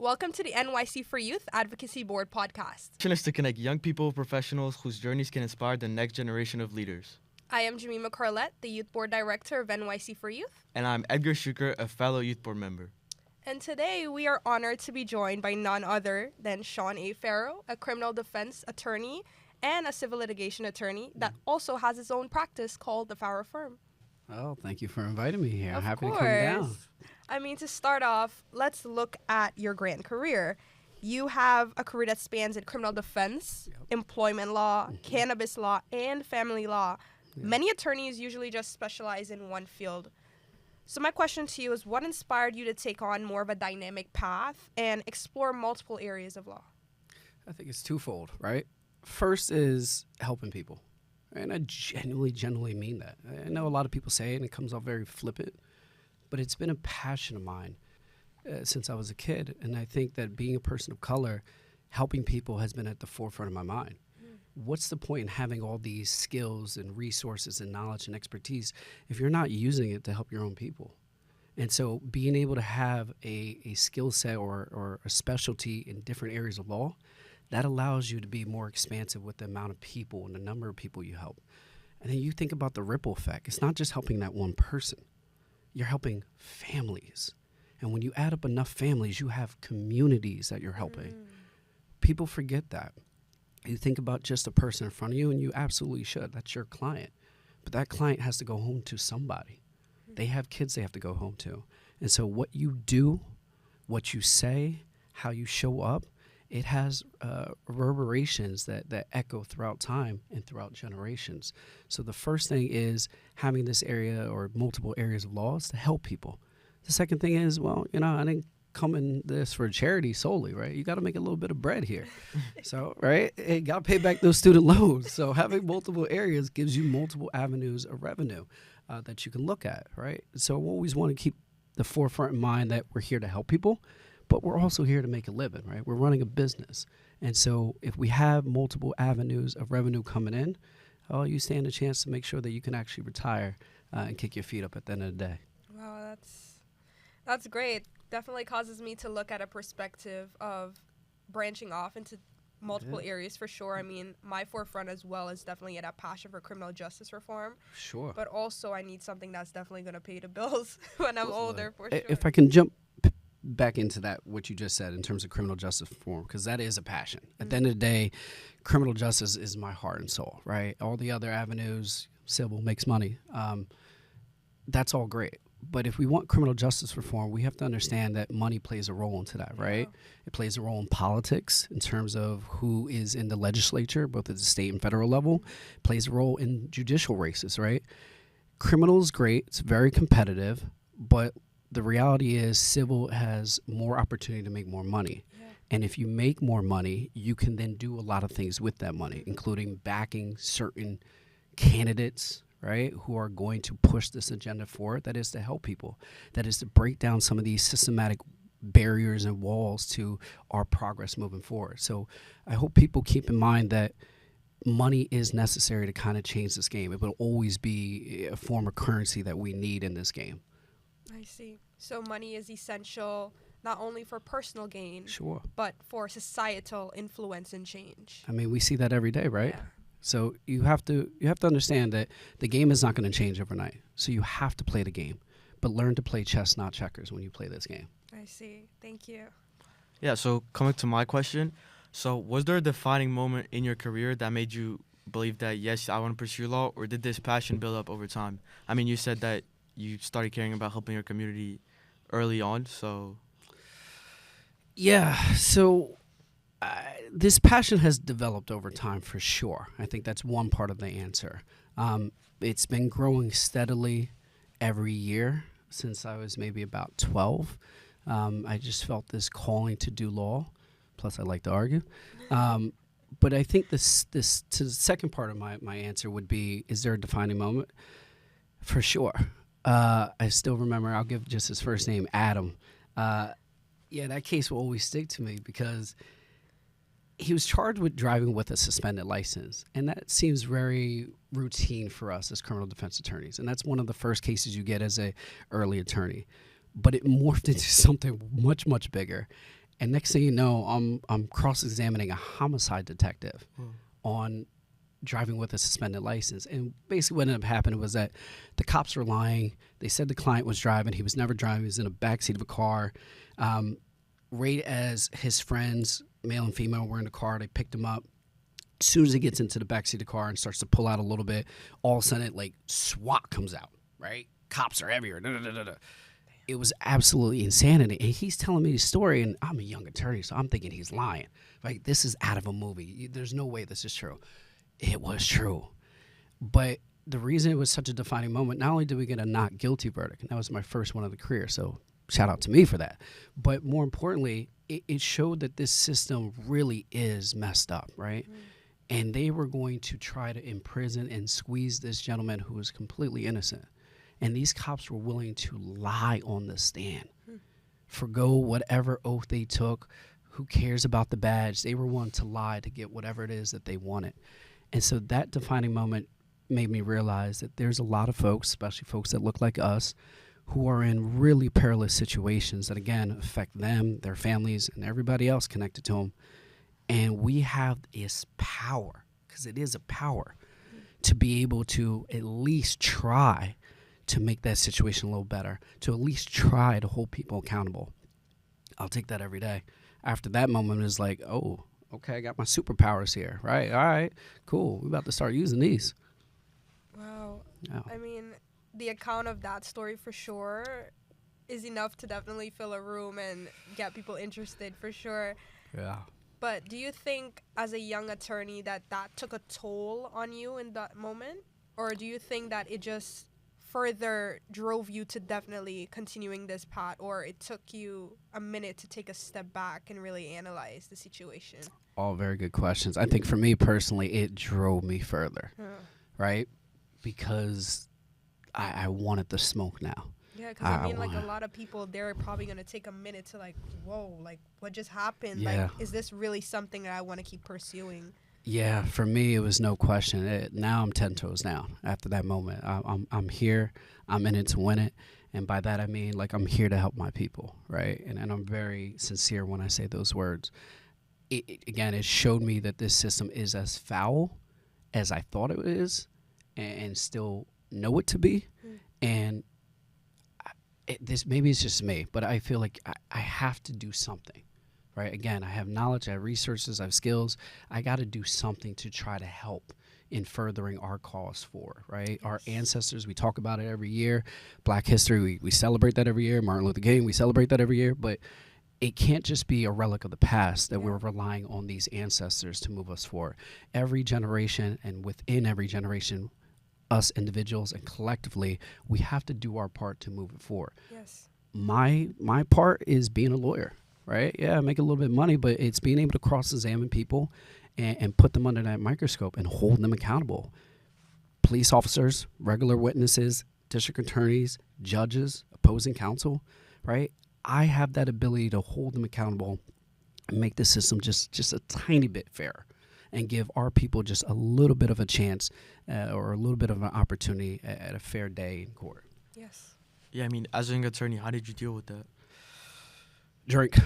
Welcome to the NYC For Youth Advocacy Board podcast. Mission is to connect young people with professionals whose journeys can inspire the next generation of leaders. I am Jemima Carlette, the Youth Board Director of NYC For Youth. And I'm Edgar Schuker, a fellow Youth Board member. And today we are honored to be joined by none other than Sean A. Farrow, a criminal defense attorney and a civil litigation attorney that also has his own practice called the Farrow Firm. Oh, thank you for inviting me here. Of Happy course. to come down. I mean, to start off, let's look at your grand career. You have a career that spans in criminal defense, employment law, cannabis law, and family law. Many attorneys usually just specialize in one field. So my question to you is, what inspired you to take on more of a dynamic path and explore multiple areas of law? I think it's twofold, right? First is helping people. And I genuinely mean that. I know a lot of people say it and it comes off very flippant, but it's been a passion of mine since I was a kid. And I think that being a person of color, helping people has been at the forefront of my mind. What's the point in having all these skills and resources and knowledge and expertise if you're not using it to help your own people? And so being able to have a skill set or a specialty in different areas of law, that allows you to be more expansive with the amount of people and the number of people you help. And then you think about the ripple effect. It's not just helping that one person. You're helping families. And when you add up enough families, you have communities that you're helping. People forget that. You think about just a person in front of you, and you absolutely should. That's your client. But that client has to go home to somebody. They have kids they have to go home to. And so what you do, what you say, how you show up, it has reverberations that echo throughout time and throughout generations. So the first thing is having this area or multiple areas of law is to help people. The second thing is, well, I didn't come in this for charity solely, right? You got to make a little bit of bread here. So, right? You got to pay back those student loans. So having multiple areas gives you multiple avenues of revenue that you can look at, right? So I always want to keep the forefront in mind that we're here to help people, but we're also here to make a living, right? We're running a business. And so if we have multiple avenues of revenue coming in, you stand a chance to make sure that you can actually retire and kick your feet up at the end of the day. Wow, that's great. Definitely causes me to look at a perspective of branching off into multiple areas for sure. I mean, my forefront as well is definitely a passion for criminal justice reform. Sure. But also I need something that's definitely going to pay the bills when I'm older for sure. If I can jump back into that, what you just said in terms of criminal justice reform, because that is a passion. At the end of the day, criminal justice is my heart and soul, right? All the other avenues, civil makes money. That's all great. But if we want criminal justice reform, we have to understand that money plays a role into that, right? It plays a role in politics in terms of who is in the legislature, both at the state and federal level. It plays a role in judicial races, right? Criminal is great. It's very competitive. But the reality is civil has more opportunity to make more money. And if you make more money, you can then do a lot of things with that money, including backing certain candidates, right, who are going to push this agenda forward. That is to help people. That is to break down some of these systematic barriers and walls to our progress moving forward. So I hope people keep in mind that money is necessary to kind of change this game. It will always be a form of currency that we need in this game. I see. So money is essential not only for personal gain, but for societal influence and change. I mean, we see that every day, right? Yeah. So you have to understand that the game is not going to change overnight. So you have to play the game, but learn to play chess, not checkers, when you play this game. I see. Thank you. Yeah, so coming to my question, so was there a defining moment in your career that made you believe that, yes, I want to pursue law, or did this passion build up over time? I mean, you said that you started caring about helping your community early on, so... Yeah, so... this passion has developed over time for sure. I think that's one part of the answer. It's been growing steadily every year since I was maybe about 12. I just felt this calling to do law. Plus, I like to argue. But I think this to the second part of my answer would be, is there a defining moment? For sure. I still remember, I'll give just his first name, Adam. That case will always stick to me because he was charged with driving with a suspended license, and that seems very routine for us as criminal defense attorneys, and that's one of the first cases you get as a early attorney. But it morphed into something much, much bigger, And next thing you know, I'm cross-examining a homicide detective on driving with a suspended license. And basically what ended up happening was that the cops were lying. They said the client was driving. He was never driving. He was in the backseat of a car. Right as his friends, male and female, were in the car, they picked him up. As soon as he gets into the backseat of the car and starts to pull out a little bit, all of a sudden, like, SWAT comes out, right? Cops are everywhere. Da, da, da, da, da. It was absolutely insanity. And he's telling me the story, and I'm a young attorney, so I'm thinking he's lying. Like, this is out of a movie. There's no way this is true. It was true. But the reason it was such a defining moment, not only did we get a not guilty verdict, and that was my first one of the career, so shout out to me for that. But more importantly, it showed that this system really is messed up, right? And they were going to try to imprison and squeeze this gentleman who was completely innocent. And these cops were willing to lie on the stand, forgo whatever oath they took. Who cares about the badge? They were willing to lie to get whatever it is that they wanted. And so that defining moment made me realize that there's a lot of folks, especially folks that look like us, who are in really perilous situations that, again, affect them, their families, and everybody else connected to them. And we have this power, because it is a power, to be able to at least try to make that situation a little better, to at least try to hold people accountable. I'll take that every day. After that moment, it's like, oh, okay, I got my superpowers here, right? All right, cool. We're about to start using these. Wow. Yeah. I mean, the account of that story for sure is enough to definitely fill a room and get people interested for sure. Yeah. But do you think as a young attorney that took a toll on you in that moment? Or do you think that it just further drove you to definitely continuing this path, or it took you a minute to take a step back and really analyze the situation? All very good questions. I think for me personally, it drove me further, right? Because I wanted the smoke now. Yeah, because I mean, like, a lot of people, they're probably going to take a minute to, like, whoa, like, what just happened? Yeah. Like, is this really something that I want to keep pursuing? Yeah, for me, it was no question. Now I'm 10 toes down after that moment. I'm here. I'm in it to win it. And by that, I mean, like, I'm here to help my people, right? And I'm very sincere when I say those words. Again, it showed me that this system is as foul as I thought it is and still know it to be. And maybe it's just me, but I feel like I have to do something. Right. Again, I have knowledge, I have resources, I have skills. I got to do something to try to help in furthering our cause forward. Right. Our ancestors, we talk about it every year. Black history, we celebrate that every year. Martin Luther King, we celebrate that every year. But it can't just be a relic of the past that we're relying on these ancestors to move us forward. Every generation, and within every generation, us individuals and collectively, we have to do our part to move it forward. Yes. My part is being a lawyer. Right? Yeah, make a little bit of money, but it's being able to cross-examine people and put them under that microscope and hold them accountable. Police officers, regular witnesses, district attorneys, judges, opposing counsel, right? I have that ability to hold them accountable and make the system just a tiny bit fairer and give our people just a little bit of a chance or a little bit of an opportunity at a fair day in court. Yes. Yeah, I mean, as a young attorney, how did you deal with that? Drink.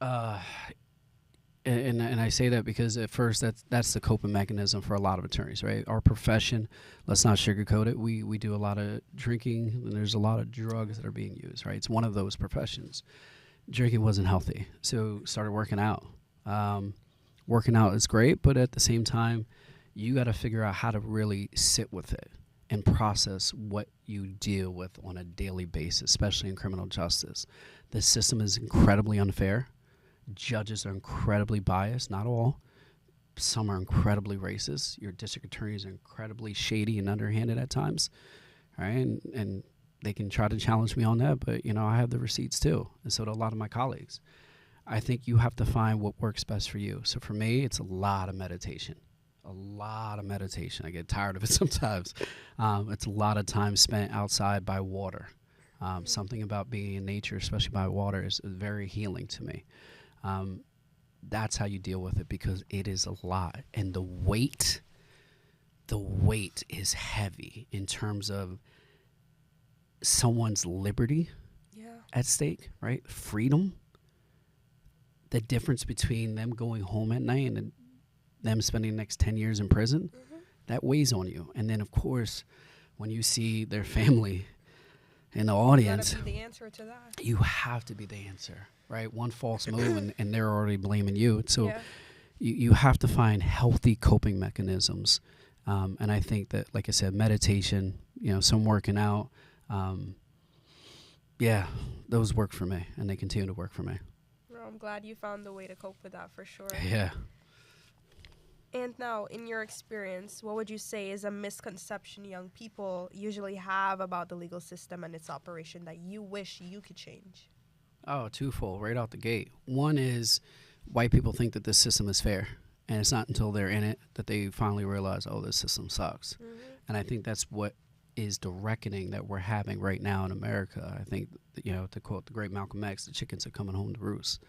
And I say that because at first that's the coping mechanism for a lot of attorneys, right? Our profession, let's not sugarcoat it. We do a lot of drinking, and there's a lot of drugs that are being used, right? It's one of those professions. Drinking wasn't healthy, so started working out. Working out is great, but at the same time, you got to figure out how to really sit with it and process what you deal with on a daily basis, especially in criminal justice. The system is incredibly unfair. Judges are incredibly biased, not all. Some are incredibly racist. Your district attorneys are incredibly shady and underhanded at times, right? And they can try to challenge me on that, but, I have the receipts too, and so do a lot of my colleagues. I think you have to find what works best for you. So for me, it's a lot of meditation. I get tired of it sometimes. It's a lot of time spent outside by water. Something about being in nature, especially by water, is very healing to me. That's how you deal with it, because it is a lot. And the weight is heavy in terms of someone's liberty at stake, right? Freedom. the difference between them going home at night and them spending the next 10 years in prison, that weighs on you. And then, of course, when you see their family in the audience, you gotta be the answer to that. You have to be the answer, right? One false move and they're already blaming you. So you have to find healthy coping mechanisms. And I think that, like I said, meditation, some working out, those work for me, and they continue to work for me. Well, I'm glad you found the way to cope with that for sure. Yeah. And now, in your experience, what would you say is a misconception young people usually have about the legal system and its operation that you wish you could change? Oh, twofold, right out the gate. One is white people think that this system is fair, and it's not until they're in it that they finally realize, oh, this system sucks. And I think that's what is the reckoning that we're having right now in America. I think, to quote the great Malcolm X, the chickens are coming home to roost,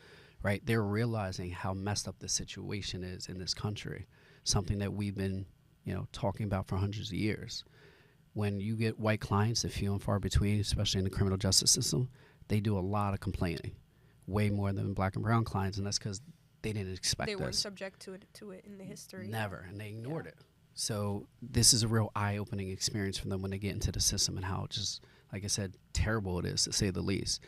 right? They're realizing how messed up the situation is in this country, something that we've been, talking about for hundreds of years. When you get white clients, they're few and far between, especially in the criminal justice system, they do a lot of complaining, way more than black and brown clients, and that's because they didn't expect this. They weren't subject to it in the history. Never, and they ignored it. So this is a real eye-opening experience for them when they get into the system and how just, like I said, terrible it is, to say the least.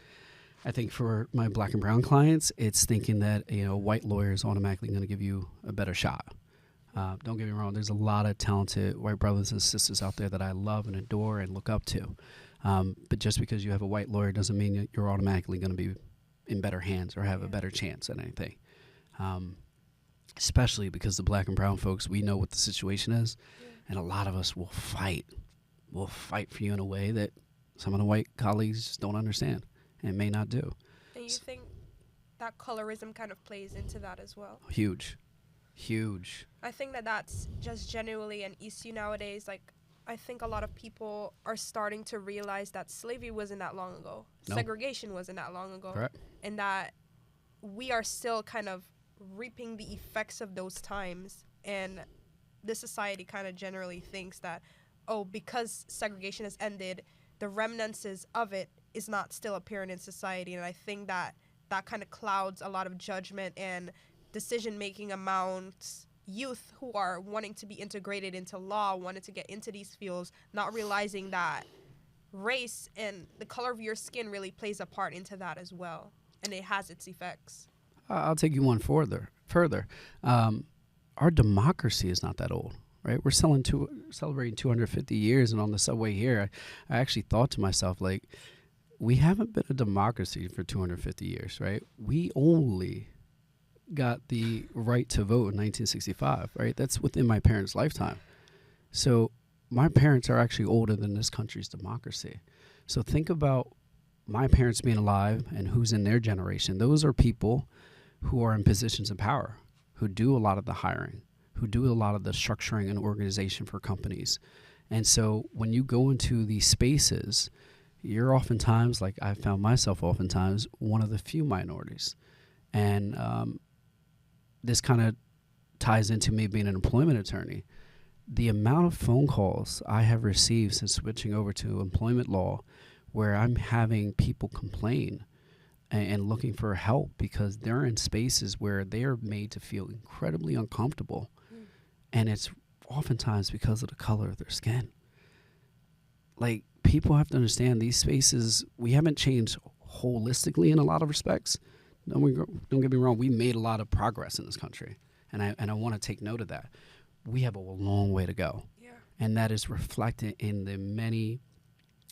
I think for my black and brown clients, it's thinking that white lawyer is automatically going to give you a better shot. Don't get me wrong, there's a lot of talented white brothers and sisters out there that I love and adore and look up to. But just because you have a white lawyer doesn't mean that you're automatically going to be in better hands or have a better chance at anything. Especially because the black and brown folks, we know what the situation is, and a lot of us will fight. We'll fight for you in a way that some of the white colleagues just don't understand and may not do. And you think that colorism kind of plays into that as well? Huge. I think that's just genuinely an issue nowadays. Like, I think a lot of people are starting to realize that slavery wasn't that long ago. No. Segregation wasn't that long ago. Correct. And that we are still kind of reaping the effects of those times. And the society kind of generally thinks that, because segregation has ended, the remnants of it is not still apparent in society. And I think that kind of clouds a lot of judgment and decision-making amongst youth who are wanting to be integrated into law, wanting to get into these fields, not realizing that race and the color of your skin really plays a part into that as well, and it has its effects. I'll take you one further. Our democracy is not that old, right? We're celebrating 250 years, and on the subway here, I actually thought to myself, like, we haven't been a democracy for 250 years, right? We only got the right to vote in 1965, right? That's within my parents' lifetime. So my parents are actually older than this country's democracy. So think about my parents being alive and who's in their generation. Those are people who are in positions of power, who do a lot of the hiring, who do a lot of the structuring and organization for companies. And so when you go into these spaces, you're oftentimes, like I found myself oftentimes, one of the few minorities. And this kind of ties into me being an employment attorney. The amount of phone calls I have received since switching over to employment law where I'm having people complain and looking for help because they're in spaces where they're made to feel incredibly uncomfortable. And it's oftentimes because of the color of their skin. Like, people have to understand these spaces, we haven't changed holistically in a lot of respects. Don't get me wrong, we made a lot of progress in this country, and I want to take note of that. We have a long way to go, and that is reflected in the many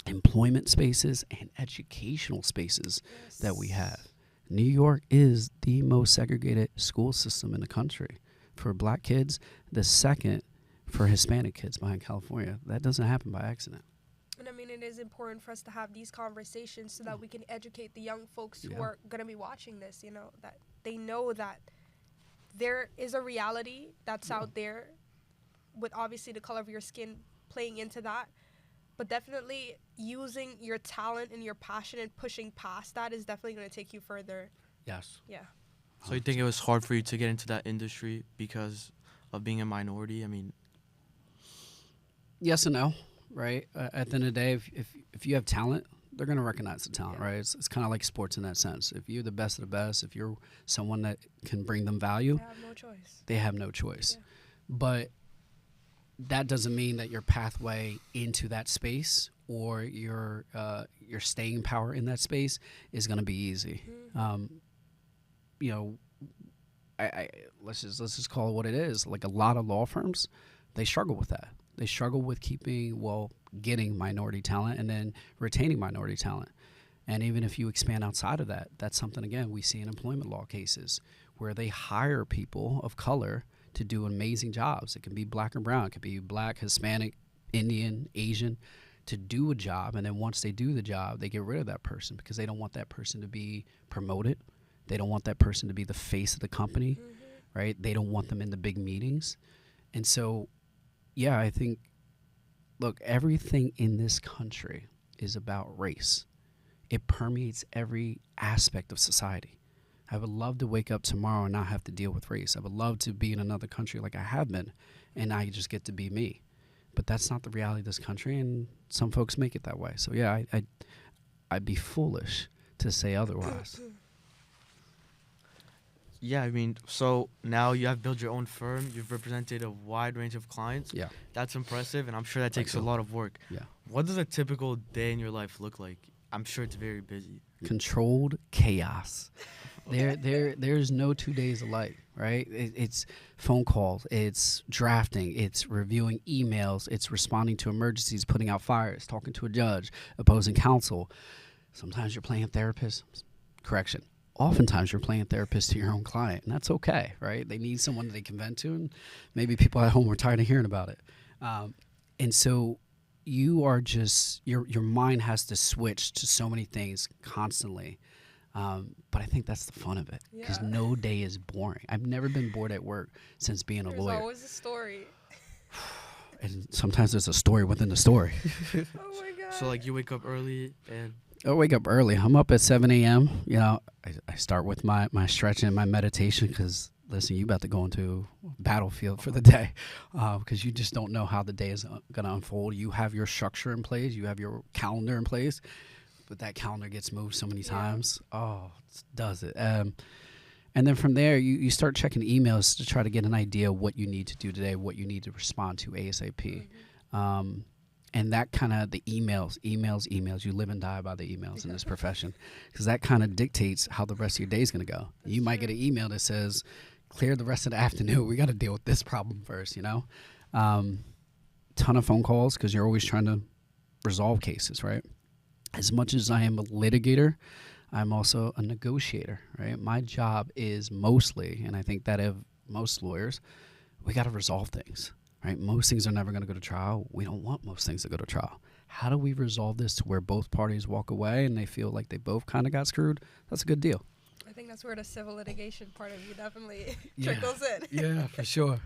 employment spaces and educational spaces that we have. New York is the most segregated school system in the country for black kids, the second for Hispanic kids behind California. That doesn't happen by accident. And I mean, it is important for us to have these conversations so that we can educate the young folks who are going to be watching this, that they know that there is a reality that's out there with obviously the color of your skin playing into that. But definitely using your talent and your passion and pushing past that is definitely going to take you further. Yes. Yeah. So you think it was hard for you to get into that industry because of being a minority? I mean, yes and no. Right. At the end of the day, if you have talent, they're going to recognize the talent, right? It's kind of like sports in that sense. If you're the best of the best, if you're someone that can bring them value, They have no choice. they have no choice. Yeah. But that doesn't mean that your pathway into that space or your staying power in that space is going to be easy. You know, I let's just call it what it is. Like a lot of law firms, they struggle with that. They struggle with getting minority talent and then retaining minority talent. And even if you expand outside of that, that's something, again, we see in employment law cases where they hire people of color to do amazing jobs. It can be black or brown. It could be black, Hispanic, Indian, Asian, to do a job. And then once they do the job, they get rid of that person because they don't want that person to be promoted. They don't want that person to be the face of the company, right? They don't want them in the big meetings. And so, yeah, I think, look, everything in this country is about race. It permeates every aspect of society. I would love to wake up tomorrow and not have to deal with race. I would love to be in another country like I have been, and I just get to be me. But that's not the reality of this country, and some folks make it that way. So, yeah, I'd be foolish to say otherwise. Yeah, I mean, so now you have built your own firm. You've represented a wide range of clients. Yeah. That's impressive, and I'm sure that takes a lot of work. Yeah. What does a typical day in your life look like? I'm sure it's very busy. Controlled chaos. There's no 2 days alike, right? It's phone calls, it's drafting, it's reviewing emails, it's responding to emergencies, putting out fires, talking to a judge, opposing counsel. Sometimes you're playing therapist. Correction. Oftentimes you're playing therapist to your own client, and that's okay, right? They need someone that they can vent to, and maybe people at home are tired of hearing about it. And so you are just, your mind has to switch to so many things constantly. But I think that's the fun of it, because no day is boring. I've never been bored at work since being a lawyer. There's always a story. And sometimes there's a story within the story. Oh my God. So, like, you wake up early and... I wake up early. I'm up at 7 a.m. You know, I start with my stretching and my meditation because, listen, you about to go into battlefield for the day because you just don't know how the day is going to unfold. You have your structure in place. You have your calendar in place. But that calendar gets moved so many times. Oh, it does it. And then from there, you start checking emails to try to get an idea of what you need to do today, what you need to respond to ASAP. And that kind of, the emails, you live and die by the emails in this profession, because that kind of dictates how the rest of your day is going to go. You might get an email that says, clear the rest of the afternoon. We got to deal with this problem first, you know. Ton of phone calls because you're always trying to resolve cases, right? As much as I am a litigator, I'm also a negotiator, right? My job is mostly, and I think that of most lawyers, we got to resolve things. Right? Most things are never going to go to trial. We don't want most things to go to trial. How do we resolve this to where both parties walk away and they feel like they both kind of got screwed? That's a good deal. I think that's where the civil litigation part of you definitely trickles in. Yeah, for sure.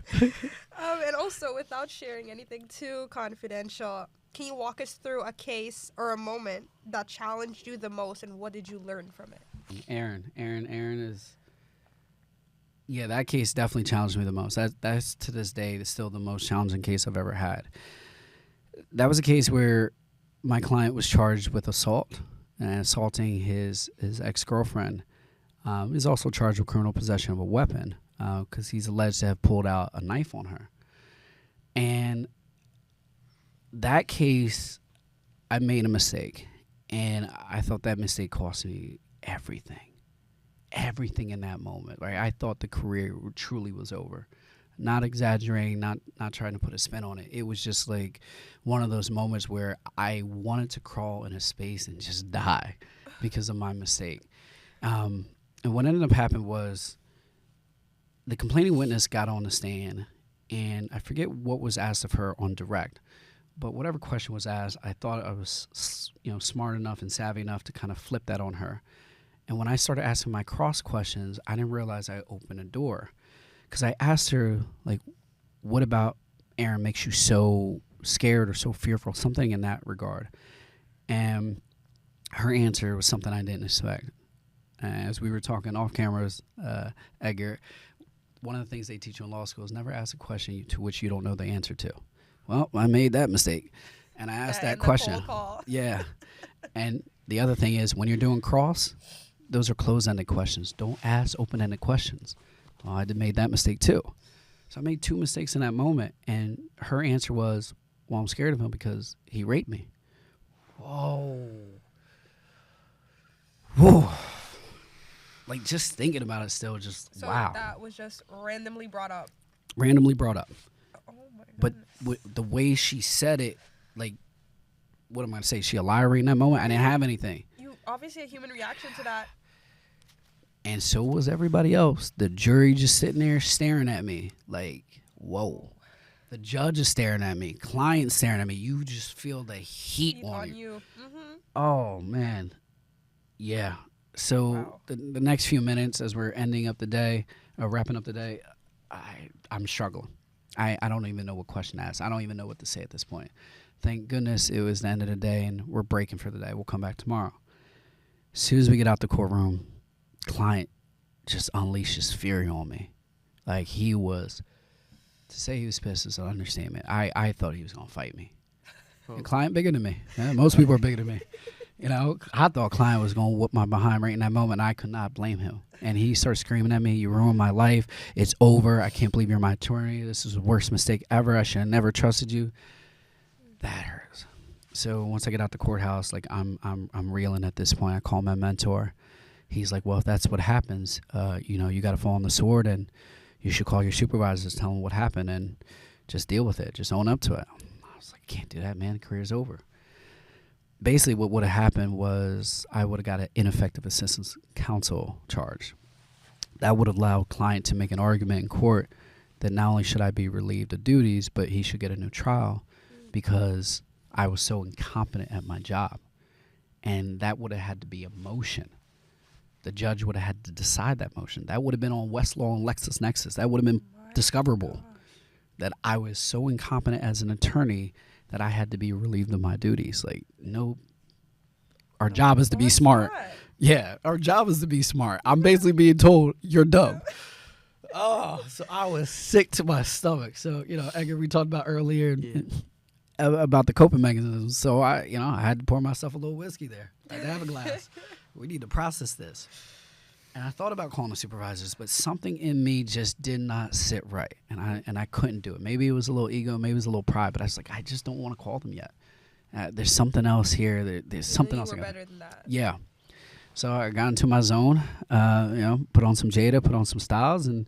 And also, without sharing anything too confidential, can you walk us through a case or a moment that challenged you the most, and what did you learn from it? Aaron is... Yeah, that case definitely challenged me the most. That's to this day still the most challenging case I've ever had. That was a case where my client was charged with assault and assaulting his ex-girlfriend. He's also charged with criminal possession of a weapon because he's alleged to have pulled out a knife on her. And that case, I made a mistake, and I thought that mistake cost me everything. Everything in that moment, right? I thought the career truly was over. Not exaggerating, not trying to put a spin on it. It was just like one of those moments where I wanted to crawl in a space and just die because of my mistake. And what ended up happening was the complaining witness got on the stand, and I forget what was asked of her on direct, but whatever question was asked, I thought I was, smart enough and savvy enough to kind of flip that on her. And when I started asking my cross questions, I didn't realize I opened a door. Because I asked her, like, what about Aaron makes you so scared or so fearful, something in that regard. And her answer was something I didn't expect. As we were talking off cameras, Edgar, one of the things they teach you in law school is never ask a question to which you don't know the answer to. Well, I made that mistake. And I asked that question. Call. Yeah. And The other thing is when you're doing cross, those are closed-ended questions. Don't ask open-ended questions. Well, I made that mistake too. So I made 2 mistakes in that moment, and her answer was, well, I'm scared of him because he raped me. Whoa. Whoa. Like, just thinking about it still, just, So wow. that was just randomly brought up. Randomly brought up. Oh my But goodness. the way she said it, like, what am I going to say? She a liar right in that moment? I didn't have anything. You obviously a human reaction to that. And so was everybody else. The jury just sitting there staring at me like, whoa. The judge is staring at me. Client staring at me. You just feel the heat on you. Mm-hmm. Oh, man. Yeah. So Wow. the next few minutes as we're ending up the day, wrapping up the day, I'm struggling. I don't even know what question to ask. I don't even know what to say at this point. Thank goodness it was the end of the day and we're breaking for the day. We'll come back tomorrow. As soon as we get out the courtroom, client just unleashes fury on me. Like he was, to say he was pissed is an understatement. I thought he was going to fight me. Oh. And client bigger than me. Yeah, most people are bigger than me. You know, I thought client was going to whoop my behind right in that moment. I could not blame him. And he starts screaming at me, you ruined my life. It's over. I can't believe you're my attorney. This is the worst mistake ever. I should have never trusted you. That hurts. So once I get out the courthouse, like I'm reeling at this point. I call my mentor. He's like, well, if that's what happens, you got to fall on the sword and you should call your supervisors, tell them what happened and just deal with it. Just own up to it. I was like, I can't do that, man. The career's over. Basically, what would have happened was I would have got an ineffective assistance counsel charge. That would have allowed client to make an argument in court that not only should I be relieved of duties, but he should get a new trial because I was so incompetent at my job. And that would have had to be a motion. The judge would have had to decide that motion. That would have been on Westlaw and LexisNexis. That would have been discoverable. That I was so incompetent as an attorney that I had to be relieved of my duties. Like, no, our job is to be smart. Yeah, our job is to be smart. I'm basically being told, you're dumb. Oh, so I was sick to my stomach. So, Edgar, we talked about earlier about the coping mechanisms. So, I had to pour myself a little whiskey there. I had to have a glass. We need to process this. And I thought about calling the supervisors, but something in me just did not sit right, and I couldn't do it. Maybe it was a little ego, maybe it was a little pride, but I was like, I just don't want to call them yet. There's something else here. There's something else. You were better than that. Yeah. So I got into my zone. Put on some Jada, put on some Styles, and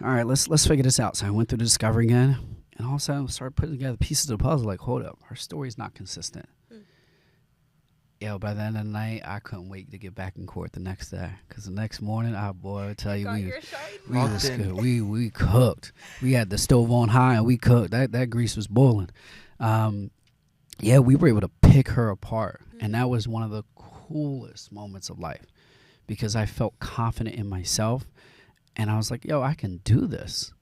all right, let's figure this out. So I went through the discovery again, and all of a sudden I started putting together pieces of the puzzle. Like, hold up, her story's not consistent. Yo, by the end of the night, I couldn't wait to get back in court the next day. Because the next morning, I tell you, we was good. We cooked. We had the stove on high, and we cooked. That grease was boiling. We were able to pick her apart. And that was one of the coolest moments of life. Because I felt confident in myself. And I was like, yo, I can do this.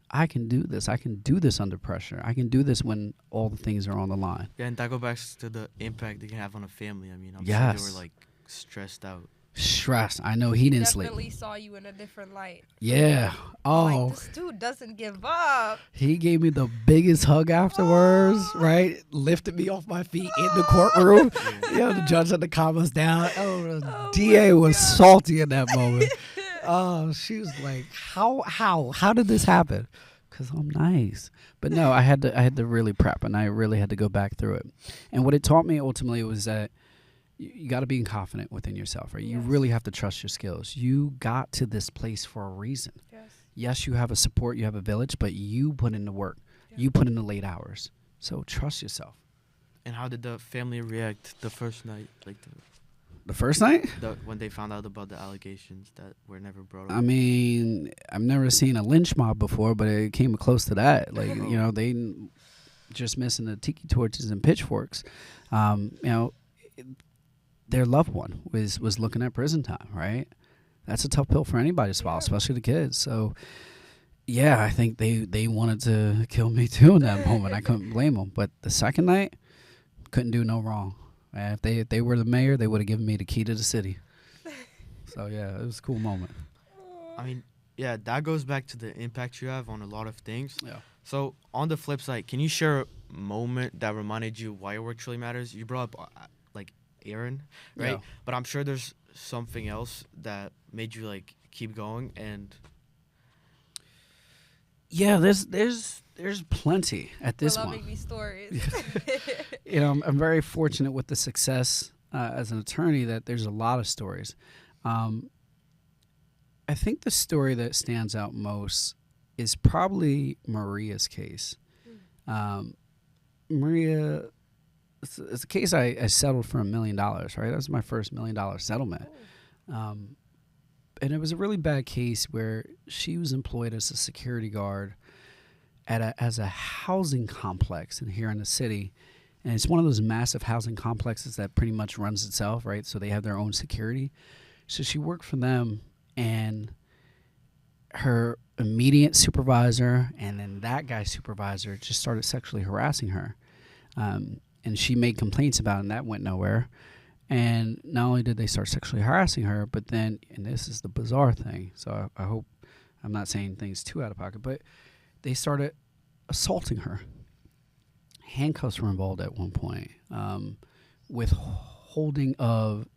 I can do this. I can do this under pressure. I can do this when all the things are on the line. Yeah, and that goes back to the impact they can have on a family. I mean, I'm sure they were, stressed out. Stressed. I know he didn't sleep. Definitely saw you in a different light. Yeah. Like, this dude doesn't give up. He gave me the biggest hug afterwards, right? Lifted me off my feet in the courtroom. The judge had to calm us down. The DA was salty in that moment. She was like, how did this happen? Because I'm nice. But no, I had to really prep, and I really had to go back through it. And what it taught me ultimately was that you got to be confident within yourself, right? Yes. You really have to trust your skills. You got to this place for a reason. Yes, you have a support, you have a village, but you put in the work. Yeah. You put in the late hours. So trust yourself. And how did the family react the first night? The first night? When they found out about the allegations that were never brought up. I mean, I've never seen a lynch mob before, but it came close to that. They just missing the tiki torches and pitchforks. Their loved one was looking at prison time, right? That's a tough pill for anybody to swallow, especially the kids. So, yeah, I think they wanted to kill me too in that moment. I couldn't blame them. But the second night, couldn't do no wrong. If they were the mayor, they would have given me the key to the city. So, yeah, it was a cool moment. I mean, yeah, that goes back to the impact you have on a lot of things. Yeah. So, on the flip side, can you share a moment that reminded you why your work truly matters? You brought up, Aaron, right? Yeah. But I'm sure there's something else that made you like keep going. And Yeah, there's plenty at this We're one. loving these stories. You know, I'm very fortunate with the success as an attorney that there's a lot of stories. I think the story that stands out most is probably Maria's case. Maria, it's a case I settled for $1 million, right? That was my first $1 million settlement. And it was a really bad case where she was employed as a security guard as a housing complex here in the city. And it's one of those massive housing complexes that pretty much runs itself, right? So they have their own security. So she worked for them, and her immediate supervisor and then that guy's supervisor just started sexually harassing her. And she made complaints about it, and that went nowhere. And not only did they start sexually harassing her, but then, and this is the bizarre thing, so I hope I'm not saying things too out of pocket, but they started assaulting her. Handcuffs were involved at one point, withholding of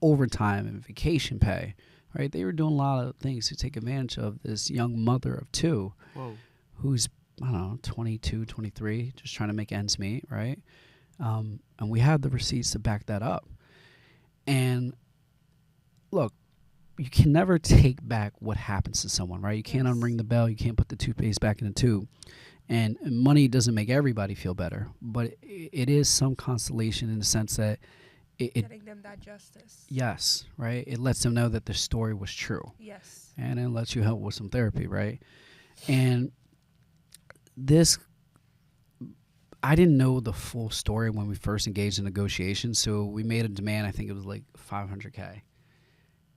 overtime and vacation pay, right? They were doing a lot of things to take advantage of this young mother of two. whoa, Who's, I don't know, 22, 23, just trying to make ends meet, right? And we have the receipts to back that up. And look, you can never take back what happens to someone, right? You can't unring the bell. You can't put the toothpaste back in the tube. And money doesn't make everybody feel better, but it is some consolation in the sense that Getting them that justice. yes, right? It lets them know that the story was true. Yes. And it lets you help with some therapy, right? And this, I didn't know the full story when we first engaged in negotiations, so we made a demand. I think it was like $500K,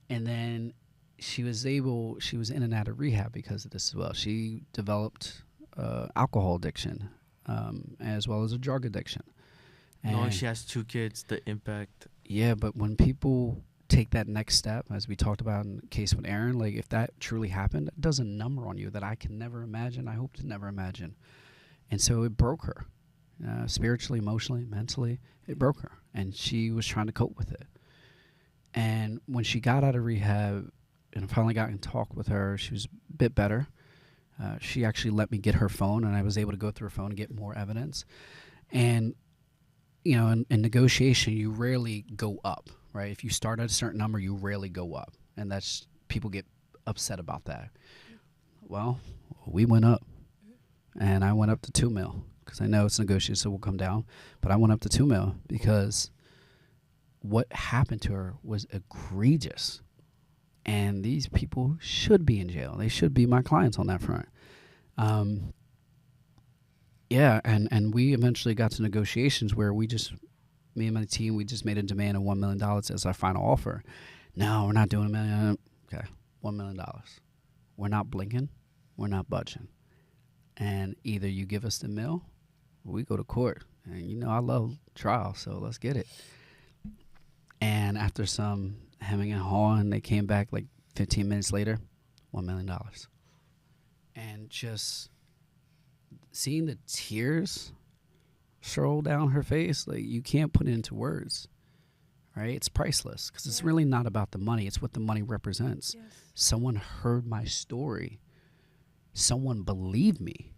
and then she was in and out of rehab because of this as well. She developed alcohol addiction, as well as a drug addiction. knowing she has 2 kids, the impact. Yeah, but when people take that next step, as we talked about in the case with Aaron, like if that truly happened, it does a number on you that I can never imagine. I hope to never imagine. And so it broke her. Spiritually, emotionally, mentally, it broke her, and she was trying to cope with it. And when she got out of rehab and I finally got in talk with her, she was a bit better. She actually let me get her phone, and I was able to go through her phone and get more evidence. And, you know, in negotiation, you rarely go up, right? If you start at a certain number, you rarely go up, and that's, people get upset about that. Well, we went up, and I went up to $2 million. Because I know it's negotiated, so we'll come down. But I went up to $2 million because what happened to her was egregious. And these people should be in jail. They should be my clients on that front. Yeah, and we eventually got to negotiations where me and my team, we just made a demand of $1 million as our final offer. No, we're not doing $1 million. Okay, $1 million. We're not blinking. We're not budging. And either you give us the mill, we go to court. And you know I love trial, so let's get it. And after some hemming and hawing, they came back like 15 minutes later, $1 million. And just seeing the tears roll down her face, like you can't put it into words, right? It's priceless because it's really not about the money. It's what the money represents. Yes. Someone heard my story. Someone believed me.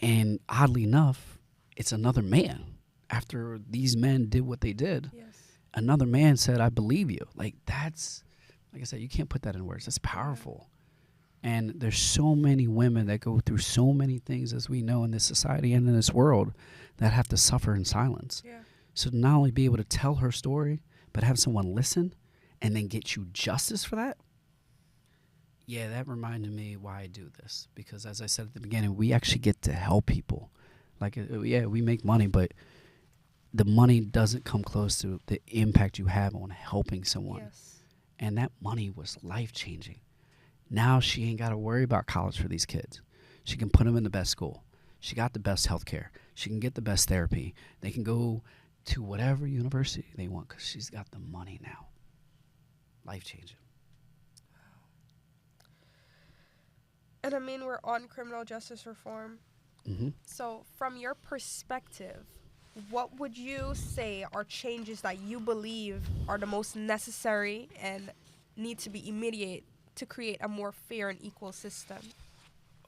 And oddly enough, it's another man. After these men did what they did, another man said, I believe you. Like that's, like I said, you can't put that in words. That's powerful. And there's so many women that go through so many things, as we know, in this society and in this world, that have to suffer in silence. Yeah. So to not only be able to tell her story, but have someone listen and then get you justice for that. Yeah, that reminded me why I do this. Because as I said at the beginning, we actually get to help people. Like, yeah, we make money, but the money doesn't come close to the impact you have on helping someone. Yes. And that money was life-changing. Now she ain't got to worry about college for these kids. She can put them in the best school. She got the best health care. She can get the best therapy. They can go to whatever university they want because she's got the money now. Life-changing. And I mean, we're on criminal justice reform. Mm-hmm. So from your perspective, what would you say are changes that you believe are the most necessary and need to be immediate to create a more fair and equal system?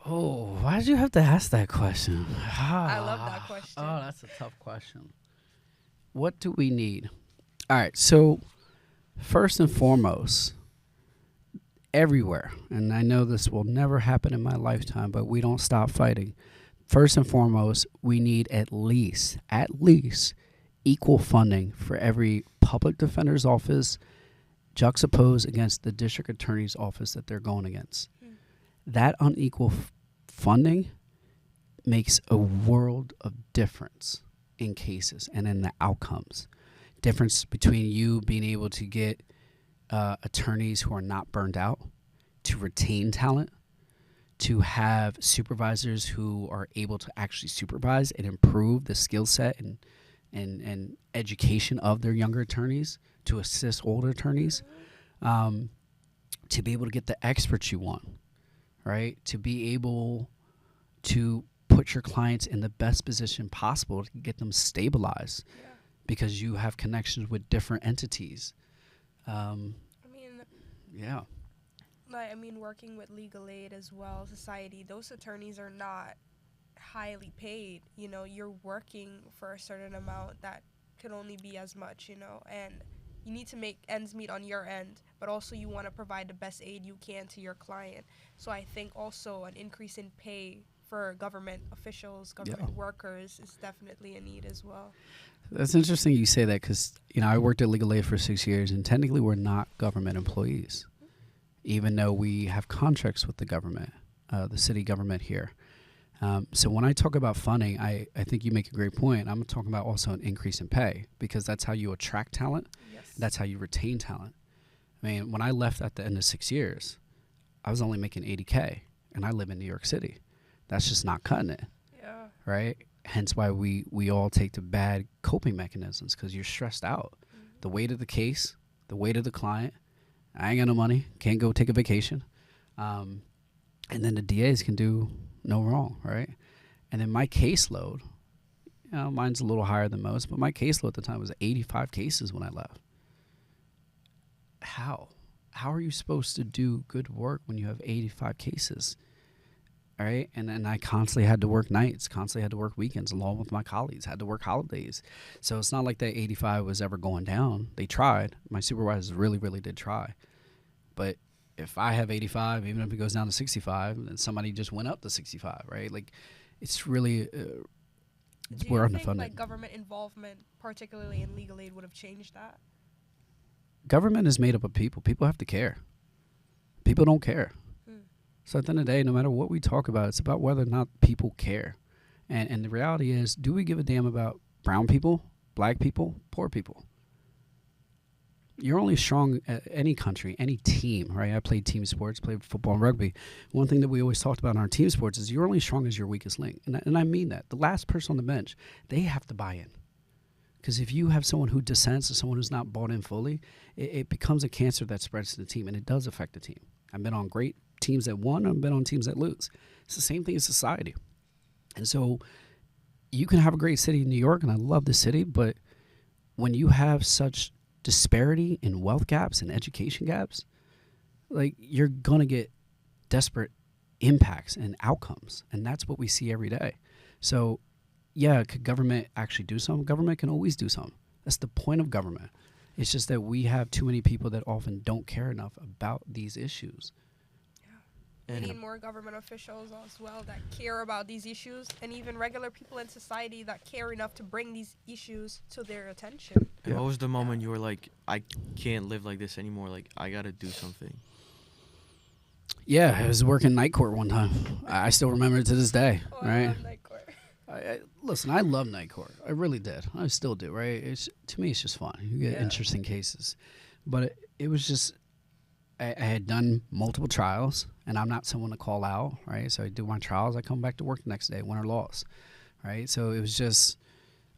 Oh, why did you have to ask that question? I love that question. Oh, that's a tough question. What do we need? All right, so first and foremost, everywhere, and I know this will never happen in my lifetime, but we don't stop fighting. First and foremost, we need at least equal funding for every public defender's office juxtaposed against the district attorney's office that they're going against. That unequal funding makes a world of difference in cases and in the outcomes. Difference between you being able to get attorneys who are not burned out, to retain talent, to have supervisors who are able to actually supervise and improve the skill set and education of their younger attorneys, to assist older attorneys, to be able to get the experts you want, right? To be able to put your clients in the best position possible to get them stabilized, because you have connections with different entities. Yeah. Working with legal aid as well, society, those attorneys are not highly paid. You're working for a certain amount that could only be as much, and you need to make ends meet on your end, but also you want to provide the best aid you can to your client. So I think also an increase in pay for government officials, government workers is definitely a need as well. That's interesting you say that, because I worked at legal aid for 6 years, and technically we're not government employees, even though we have contracts with the government, the city government here. So when I talk about funding, I think you make a great point. I'm talking about also an increase in pay, because that's how you attract talent. Yes. That's how you retain talent. I mean, when I left at the end of 6 years, I was only making $80K, and I live in New York City. That's just not cutting it. Yeah. Right? Hence why we all take to bad coping mechanisms, because you're stressed out. Mm-hmm. The weight of the case, the weight of the client. I ain't got no money, can't go take a vacation. And then the DAs can do no wrong, right? And then my caseload, mine's a little higher than most, but my caseload at the time was 85 cases when I left. How are you supposed to do good work when you have 85 cases? All right. And then I constantly had to work nights, constantly had to work weekends along with my colleagues, had to work holidays. So it's not like that 85 was ever going down. They tried. My supervisors really, really did try. But if I have 85, even if it goes down to 65, then somebody just went up to 65, right? Like, it's really, we're underfunded. Do you think like government involvement, particularly in legal aid, would have changed that? Government is made up of people. People have to care. People don't care. So at the end of the day, no matter what we talk about, it's about whether or not people care. And the reality is, do we give a damn about brown people, black people, poor people? You're only strong at any country, any team, right? I played team sports, played football and rugby. One thing that we always talked about in our team sports is you're only strong as your weakest link. And I mean that. The last person on the bench, they have to buy in. Because if you have someone who dissents or someone who's not bought in fully, it becomes a cancer that spreads to the team, and it does affect the team. I've been on great teams that won, I've been on teams that lose. It's the same thing in society. And so you can have a great city in New York, and I love the city, but when you have such disparity in wealth gaps and education gaps, like, you're going to get desperate impacts and outcomes. And that's what we see every day. So yeah, could government actually do something? Government can always do something. That's the point of government. It's just that we have too many people that often don't care enough about these issues. We need more government officials as well that care about these issues, and even regular people in society that care enough to bring these issues to their attention. And what was the moment you were like, I can't live like this anymore, like, I gotta do something? Yeah, I was working night court one time. I still remember it to this day, right? I love night court. Listen, I love night court. I really did. I still do, right? To me, it's just fun. You get interesting cases. But it was just, I had done multiple trials, and I'm not someone to call out, right? So I do my trials. I come back to work the next day, win or loss, right? So it was just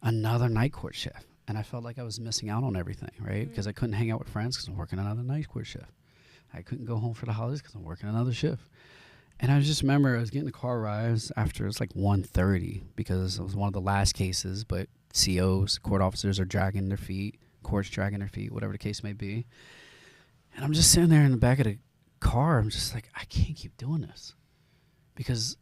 another night court shift. And I felt like I was missing out on everything, right? Because I couldn't hang out with friends because I'm working another night court shift. I couldn't go home for the holidays because I'm working another shift. And I just remember I was getting the car rides after it was like 1:30 because it was one of the last cases, but COs, court officers are dragging their feet, courts dragging their feet, whatever the case may be. And I'm just sitting there in the back of the car. I'm just like, I can't keep doing this because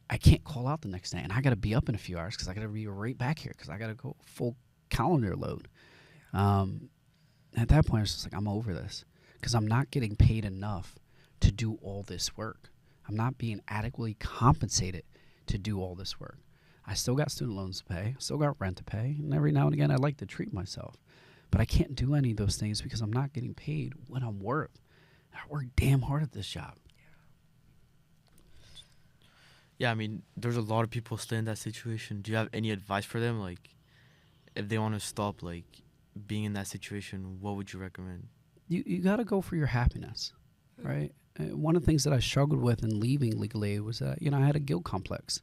I can't call out the next day. And I got to be up in a few hours because I got to be right back here because I got to go full calendar load. At that point, I was just like, I'm over this because I'm not getting paid enough to do all this work. I'm not being adequately compensated to do all this work. I still got student loans to pay, still got rent to pay, and every now and again I like to treat myself. But I can't do any of those things because I'm not getting paid what I'm worth. I work damn hard at this job. Yeah, I mean, there's a lot of people still in that situation. Do you have any advice for them? Like, if they want to stop, like, being in that situation, what would you recommend? You got to go for your happiness, right? One of the things that I struggled with in leaving legal aid was that, I had a guilt complex,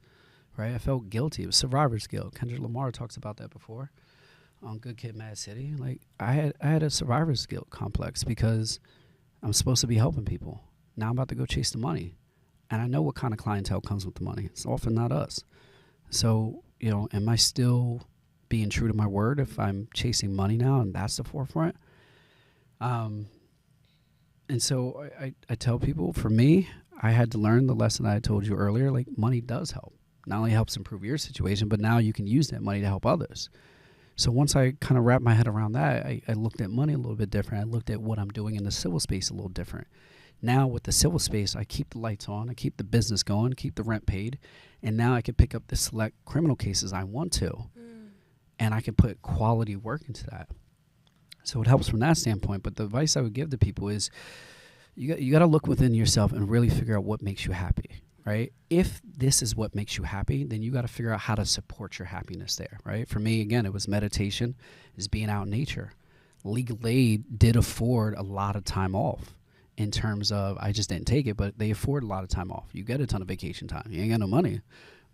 right? I felt guilty. It was survivor's guilt. Kendrick Lamar talks about that before on Good Kid, Mad City. Like, I had a survivor's guilt complex because I'm supposed to be helping people. Now I'm about to go chase the money. And I know what kind of clientele comes with the money. It's often not us. So, am I still being true to my word if I'm chasing money now and that's the forefront? And so I tell people, for me, I had to learn the lesson I told you earlier, like money does help. Not only helps improve your situation, but now you can use that money to help others. So once I kind of wrapped my head around that, I looked at money a little bit different. I looked at what I'm doing in the civil space a little different. Now with the civil space, I keep the lights on, I keep the business going, keep the rent paid, and now I can pick up the select criminal cases I want to, and I can put quality work into that. So it helps from that standpoint. But the advice I would give to people is you got to look within yourself and really figure out what makes you happy, right? If this is what makes you happy, then you got to figure out how to support your happiness there, right? For me, again, it was meditation, is being out in nature. Legal aid did afford a lot of time off in terms of, I just didn't take it, but they afford a lot of time off. You get a ton of vacation time. You ain't got no money,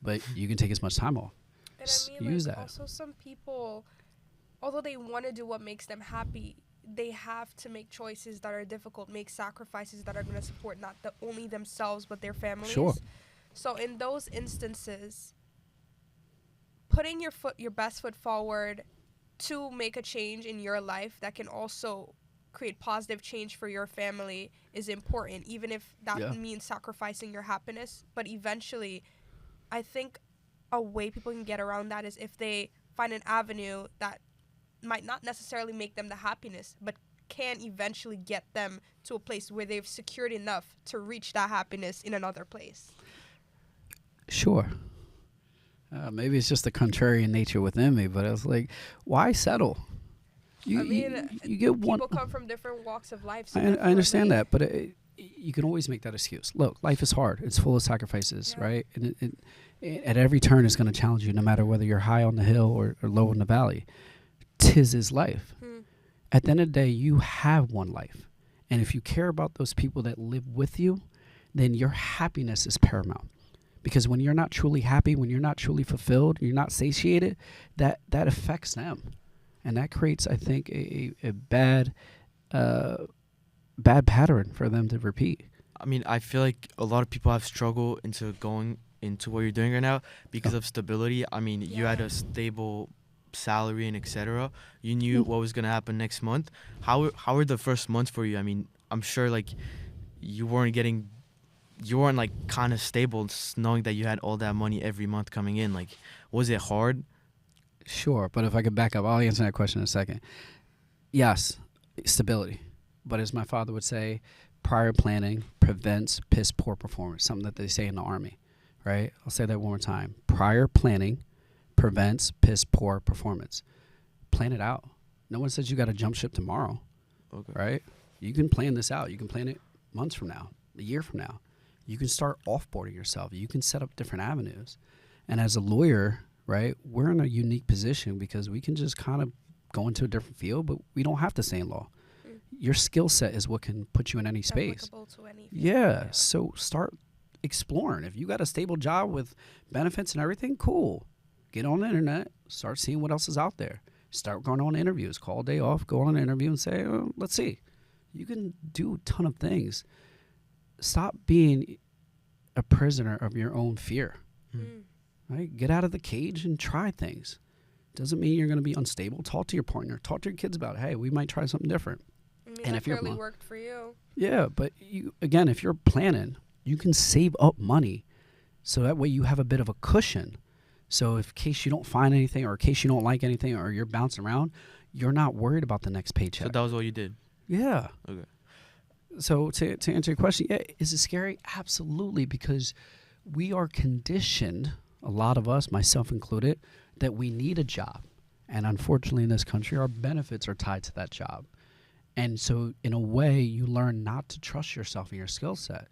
but you can take as much time off. And I mean, like, also some people, although they want to do what makes them happy, they have to make choices that are difficult, make sacrifices that are going to support not only themselves, but their families. Sure. So in those instances, putting your best foot forward to make a change in your life that can also create positive change for your family is important, even if that means sacrificing your happiness. But eventually, I think a way people can get around that is if they find an avenue that might not necessarily make them the happiness, but can eventually get them to a place where they've secured enough to reach that happiness in another place. Sure. Maybe it's just the contrarian nature within me, but I was like, why settle? You get one. People come from different walks of life. So I understand that, but you can always make that excuse. Look, life is hard. It's full of sacrifices, right? And it at every turn is going to challenge you, no matter whether you're high on the hill or low in the valley. 'Tis is life. At the end of the day, you have one life. And if you care about those people that live with you, then your happiness is paramount. Because when you're not truly happy, when you're not truly fulfilled, you're not satiated, that affects them. And that creates, I think, a bad pattern for them to repeat. I mean, I feel like a lot of people have struggled into going into what you're doing right now because of stability. I mean, you had a stable salary and etc. You knew what was going to happen next month. How were the first months for you? I mean, I'm sure like you weren't like kind of stable knowing that you had all that money every month coming in. Like, was it hard? Sure, but if I could back up, I'll answer that question in a second. Yes, stability. But as my father would say, prior planning prevents piss poor performance, something that they say in the Army, right? I'll say that one more time. Prior planning prevents piss poor performance. Plan it out. No one says you got to jump ship tomorrow, right? You can plan this out. You can plan it months from now, a year from now. You can start offboarding yourself. You can set up different avenues. And as a lawyer, right, we're in a unique position because we can just kind of go into a different field, but we don't have to stay in law. Your skill set is what can put you in any space. To any So start exploring. If you got a stable job with benefits and everything, cool. Get on the internet, start seeing what else is out there. Start going on interviews. Call a day off, go on an interview and say, let's see. You can do a ton of things. Stop being a prisoner of your own fear. Right? Get out of the cage and try things. Doesn't mean you're going to be unstable. Talk to your partner. Talk to your kids about, hey, we might try something different. And if it worked for you. Yeah, but again, if you're planning, you can save up money so that way you have a bit of a cushion. So if in case you don't find anything or in case you don't like anything or you're bouncing around, you're not worried about the next paycheck. So that was what you did? Yeah. Okay. So to answer your question, yeah, is it scary? Absolutely, because we are conditioned, a lot of us, myself included, that we need a job. And unfortunately in this country, our benefits are tied to that job. And so in a way, you learn not to trust yourself and your skill set.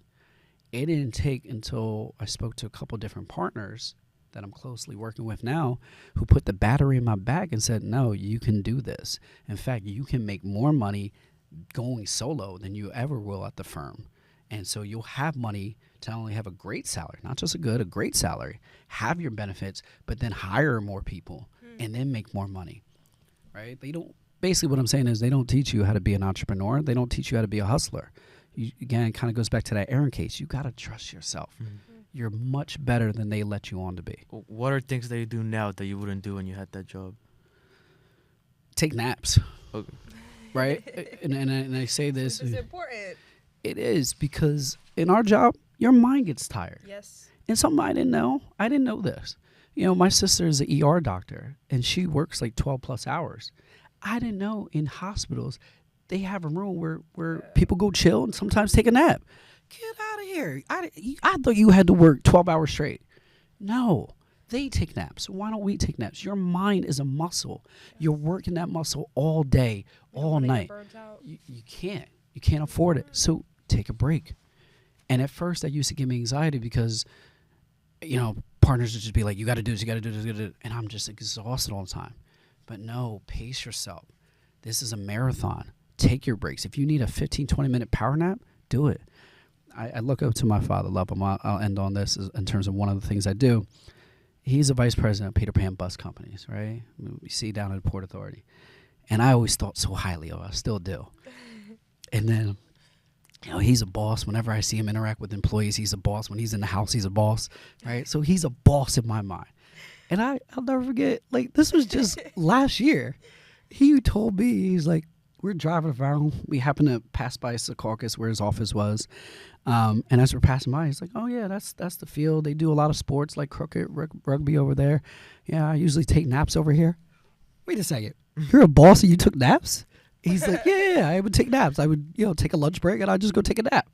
It didn't take until I spoke to a couple different partners that I'm closely working with now who put the battery in my back and said, no, you can do this. In fact, you can make more money going solo than you ever will at the firm. And so you'll have money to not only have a great salary, not just a great salary, have your benefits, but then hire more people and then make more money, right? Basically what I'm saying is they don't teach you how to be an entrepreneur. They don't teach you how to be a hustler. Again, it kind of goes back to that Aaron case. You got to trust yourself. You're much better than they let you on to be. What are things that you do now that you wouldn't do when you had that job? Take naps. Okay. Right? and I say this. It's important. It is, because in our job, your mind gets tired. Yes. And something I didn't know this. My sister is an ER doctor, and she works like 12 plus hours. I didn't know in hospitals they have a room where people go chill and sometimes take a nap. Get out of here. I thought you had to work 12 hours straight. No, they take naps. Why don't we take naps? Your mind is a muscle. You're working that muscle all day, all night. You can't. You can't afford it. So take a break. And at first that used to give me anxiety because, partners would just be like, you got to do this, you got to do this, you got to do this. And I'm just exhausted all the time. But no, pace yourself. This is a marathon. Take your breaks. If you need a 15, 20-minute power nap, do it. I look up to my father, love him. I'll end on this in terms of one of the things I do. He's a vice president of Peter Pan Bus Companies, right? We see down at Port Authority. And I always thought so highly of him. I still do. And then, he's a boss. Whenever I see him interact with employees, he's a boss. When he's in the house, he's a boss, right? So he's a boss in my mind. And I'll never forget, this was just last year. He told me, he's like, we're driving around. We happened to pass by Secaucus where his office was. And as we're passing by, he's like, oh, yeah, that's the field. They do a lot of sports like cricket, rugby over there. Yeah, I usually take naps over here. Wait a second. You're a boss and you took naps? He's like, yeah, I would take naps. I would, take a lunch break and I'd just go take a nap.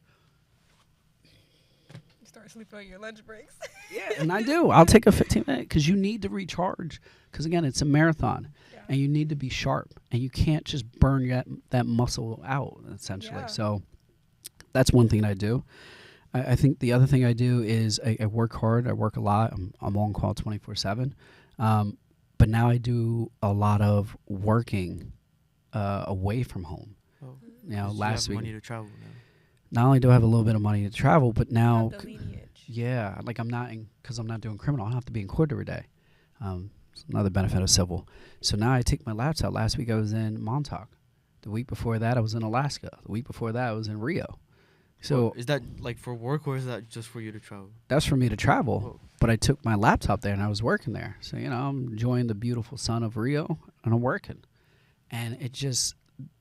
You start sleeping on your lunch breaks. Yeah, and I do. I'll take a 15-minute because you need to recharge. Because, again, it's a marathon. Yeah. And you need to be sharp. And you can't just burn that muscle out, essentially. Yeah. So that's one thing I do. I think the other thing I do is I work hard. I work a lot. I'm on call 24/7. But now I do a lot of working away from home. Oh. Last week. Money to travel now. Not only do I have a little bit of money to travel, but now, yeah, I'm not doing criminal. I don't have to be in court every day. It's another benefit of civil. So now I take my laps out. Last week I was in Montauk. The week before that I was in Alaska. The week before that I was in Rio. So is that for work or is that just for you to travel? That's for me to travel. Whoa. But I took my laptop there and I was working there. So, I'm enjoying the beautiful sun of Rio and I'm working. And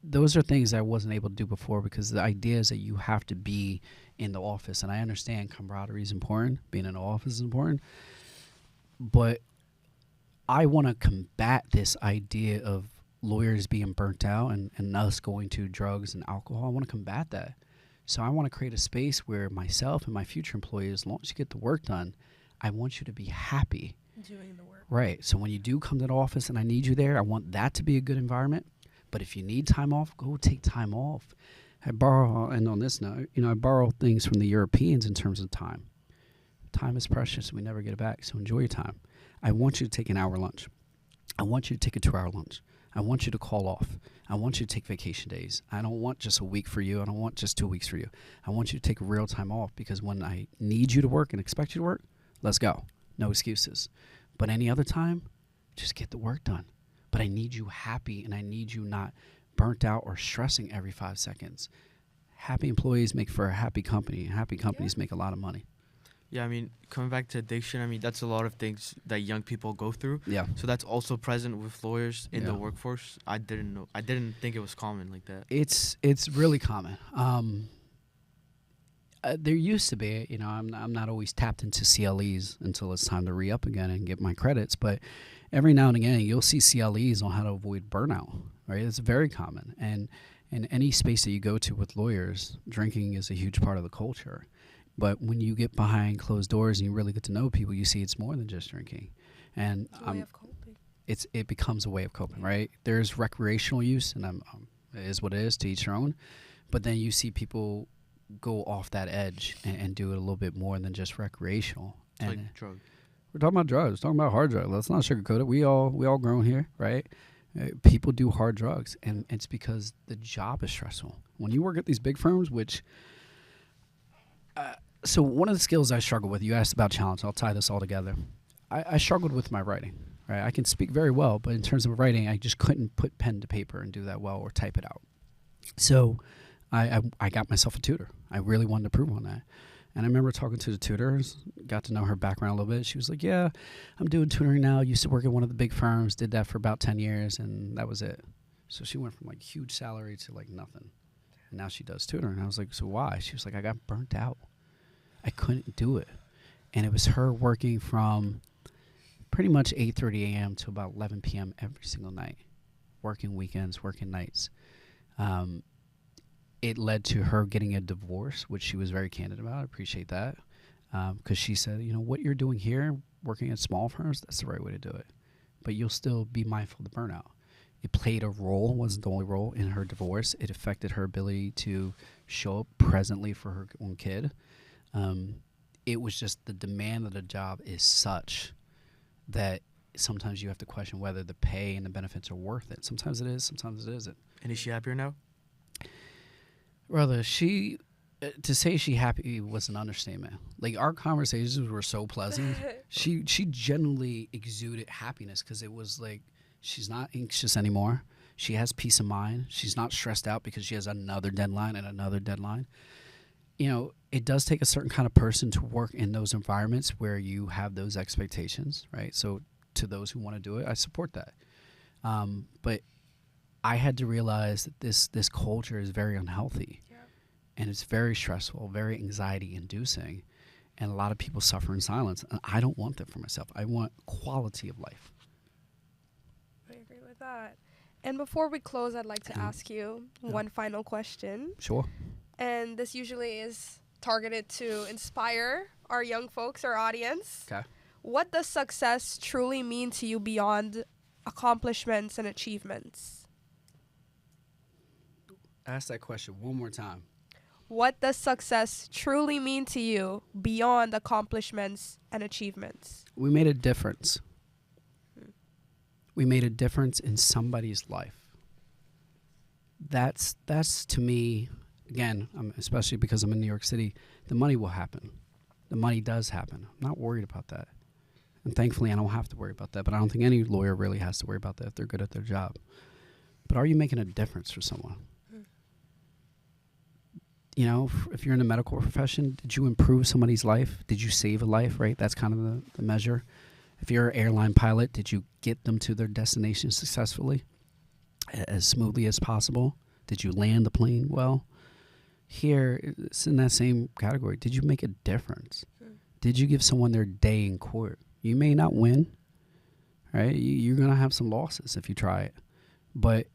those are things I wasn't able to do before because the idea is that you have to be in the office. And I understand camaraderie is important. Being in the office is important. But I want to combat this idea of lawyers being burnt out and us going to drugs and alcohol. I want to combat that. So I want to create a space where myself and my future employees, as long as you get the work done, I want you to be happy. Doing the work. Right. So when you do come to the office and I need you there, I want that to be a good environment. But if you need time off, go take time off. And on this note, I borrow things from the Europeans in terms of time. Time is precious. We never get it back. So enjoy your time. I want you to take an hour lunch. I want you to take a 2-hour lunch. I want you to call off. I want you to take vacation days. I don't want just a week for you. I don't want just 2 weeks for you. I want you to take real time off because when I need you to work and expect you to work, let's go. No excuses. But any other time, just get the work done. But I need you happy and I need you not burnt out or stressing every 5 seconds. Happy employees make for a happy company. Happy companies make a lot of money. Yeah, I mean, coming back to addiction, I mean, that's a lot of things that young people go through. Yeah. So that's also present with lawyers in the Yeah. workforce. I didn't know. I didn't think it was common like that. It's really common. There used to be, you know, I'm not always tapped into CLEs until it's time to re-up again and get my credits, but every now and again you'll see CLEs on how to avoid burnout, right? It's very common. And in any space that you go to with lawyers, drinking is a huge part of the culture. But when you get behind closed doors and you really get to know people, you see it's more than just drinking. And It's a way of coping. it becomes a way of coping, right? There's recreational use, and it is what it is, to each their own. But then you see people go off that edge and do it a little bit more than just recreational. It's And like drugs. we're talking about drugs, talking about hard drugs. Let's not sugarcoat it. We all grown here, right? People do hard drugs, and it's because the job is stressful. When you work at these big firms, which so one of the skills I struggle with, you asked about challenge. I'll tie this all together. I struggled with my writing, right? I can speak very well, but in terms of writing, I just couldn't put pen to paper and do that well or type it out. So I got myself a tutor. I really wanted to prove on that. And I remember talking to the tutors, got to know her background a little bit. She was like, yeah, I'm doing tutoring now. Used to work at one of the big firms, did that for about 10 years, and that was it. So she went from like huge salary to like nothing. And now she does tutoring. I was like, so why? She was like, I got burnt out. I couldn't do it. And it was her working from pretty much 8:30 a.m. to about 11 p.m. every single night, working weekends, working nights. It led to her getting a divorce, which she was very candid about. I appreciate that. Because she said, you know, what you're doing here, working at small firms, that's the right way to do it. But you'll still be mindful of the burnout. It played a role, wasn't the only role, in her divorce. It affected her ability to show up presently for her own kid. It was just the demand of the job is such that sometimes you have to question whether the pay and the benefits are worth it. Sometimes it is, sometimes it isn't. And is she happier now? Brother, to say she happy was an understatement. Like, our conversations were so pleasant. She genuinely exuded happiness because it was like she's not anxious anymore. She has peace of mind. She's not stressed out because she has another deadline and another deadline. You know, it does take a certain kind of person to work in those environments where you have those expectations, right? So to those who want to do it, I support that. But I had to realize that this culture is very unhealthy. Yeah. And it's very stressful, very anxiety-inducing, and a lot of people suffer in silence. And I don't want that for myself. I want quality of life. I agree with that. And before we close, I'd like to ask you one final question. Sure. And this usually is targeted to inspire our young folks, our audience. Okay. What does success truly mean to you beyond accomplishments and achievements? Ask that question one more time. What does success truly mean to you beyond accomplishments and achievements? We made a difference. We made a difference in somebody's life. That's to me, again, especially because I'm in New York City, the money will happen. The money does happen. I'm not worried about that. And thankfully, I don't have to worry about that. But I don't think any lawyer really has to worry about that if they're good at their job. But are you making a difference for someone? You know, if you're in the medical profession, did you improve somebody's life? Did you save a life, right? That's kind of the measure. If you're an airline pilot, did you get them to their destination successfully, as smoothly as possible? Did you land the plane well? Here, it's in that same category. Did you make a difference? Did you give someone their day in court? You may not win, right? You're going to have some losses if you try it. But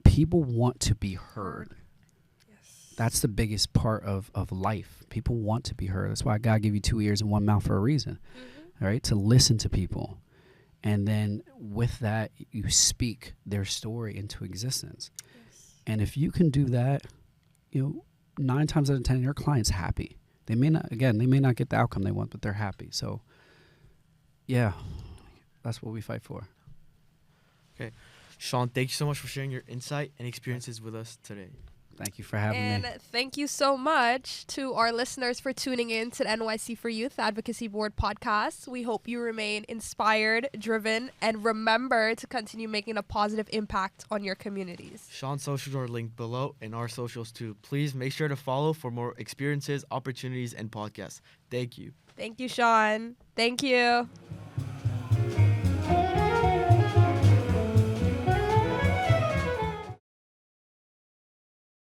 people want to be heard. That's the biggest part of life. People want to be heard. That's why God gave you 2 ears and 1 mouth for a reason, right? To listen to people. And then with that, you speak their story into existence. Yes. And if you can do that, you know, 9 times out of 10, your client's happy. They may not get the outcome they want, but they're happy. So, yeah, that's what we fight for. Okay. Sean, thank you so much for sharing your insight and experiences with us today. Thank you for having me. And thank you so much to our listeners for tuning in to the NYC For Youth Advocacy Board podcast. We hope you remain inspired, driven, and remember to continue making a positive impact on your communities. Sean's socials are linked below and our socials too. Please make sure to follow for more experiences, opportunities, and podcasts. Thank you. Thank you, Sean. Thank you.